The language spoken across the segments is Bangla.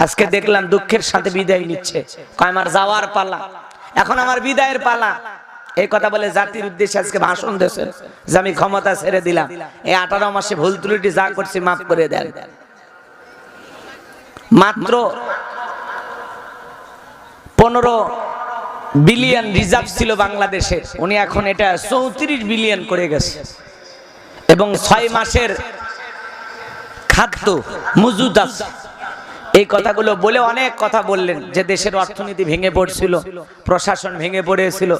আজকে দেখলাম দুঃখের সাথে বিদায় নিচ্ছে, আমার যাওয়ার পালা, এখন আমার বিদায়ের পালা। এই কথা বলে জাতির উদ্দেশ্যে আজকে ভাষণ দিয়েছেন যে আমি ক্ষমতা ছেড়ে দিলাম, এই 18 মাসে ভুল ত্রুটি যা করছি মাফ করে দেন। মাত্র 15 বিলিয়ন রিজার্ভ ছিল বাংলাদেশে, উনি এখন এটা 34 বিলিয়ন করে গেছে, এবং 6 মাসের খাদ্য মজুদ আছে। এই কথাগুলো বলে অনেক কথা বললেন যে দেশের অর্থনীতি ভেঙে পড়ছিল, প্রশাসন ভেঙে পড়েছিল,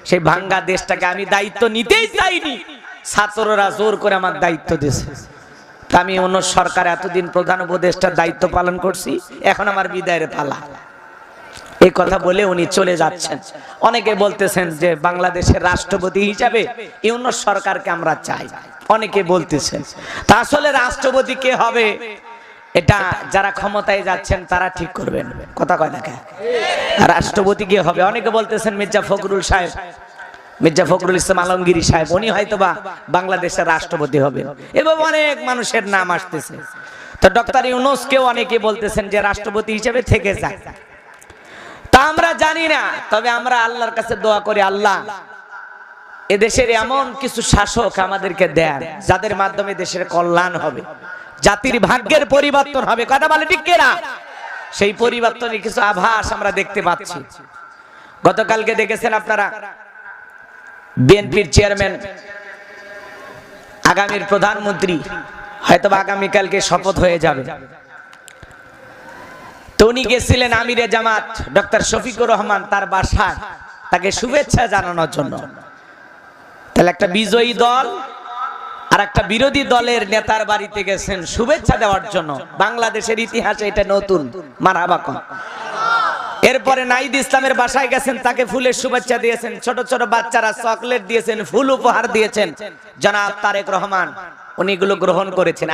সেই ভাঙ্গা দেশটাকে আমি দায়িত্ব নিতেই চাইনি, ছাত্ররা জোর করে আমার দায়িত্ব দিয়েছে। আমি অন্য সরকার এতদিন প্রধান উপদেষ্টার দায়িত্ব পালন করছি, এখন আমার বিদায়ের পালা। এই কথা বলে উনি চলে যাচ্ছেন। অনেকে বলতেছেন যে বাংলাদেশের রাষ্ট্রপতি হিসাবে ইউনূস সরকারকে আমরা চাই, অনেকে বলতেছেন। তা আসলে রাষ্ট্রপতি কে হবে এটা যারা ক্ষমতায় যাচ্ছেন তারা ঠিক করবেন, কথা কয় না কেন? রাষ্ট্রপতি কে হবে অনেকে বলতেছেন মির্জা ফখরুল সাহেব, মির্জা ফখরুল ইসলাম আলমগীর সাহেব, উনি হয়তোবা বাংলাদেশের রাষ্ট্রপতি হবেন। এভাবে অনেক মানুষের নাম আসতেছে। তো ডক্টর ইউনূসকেও অনেকে বলতেছেন যে রাষ্ট্রপতি হিসেবে থেকে যাক। তা আমরা জানি না, তবে আমরা আল্লাহর কাছে দোয়া করি, আল্লাহ এদেশের এমন কিছু শাসক আমাদেরকে দেন যাদের মাধ্যমে দেশের কল্যাণ হবে, জাতির ভাগ্যের পরিবর্তন হবে, কথা বলে ঠিক কিনা? সেই পরিবর্তনের কিছু আভাস আমরা দেখতে পাচ্ছি। গতকালকে দেখেছেন আপনারা বিএনপির চেয়ারম্যান, আগামীর প্রধানমন্ত্রী, হয়তো আগামীকালকে শপথ হয়ে যাবে। তো উনি গেছিলেন আমিরে জামাত ডক্টর শফিকুর রহমান তার বাসায় তাকে শুভেচ্ছা জানানোর জন্য। তাহলে একটা বিজয়ী দল আর একটা বিরোধী দলের নেতার বাড়িতে গেছেন শুভেচ্ছা দেওয়ার জন্য, বাংলাদেশের ইতিহাসে এটা নতুন, মারহাবা কোন। এরপরে নাহিদ ইসলামের বাসায় গেছেন, তাকে ফুলের শুভেচ্ছা দিয়েছেন, ছোট ছোট বাচ্চারা চকলেট দিয়েছেন, ফুল উপহার দিয়েছেন। জনাব তারেক রহমান উনি এগুলো গ্রহণ করেছেন।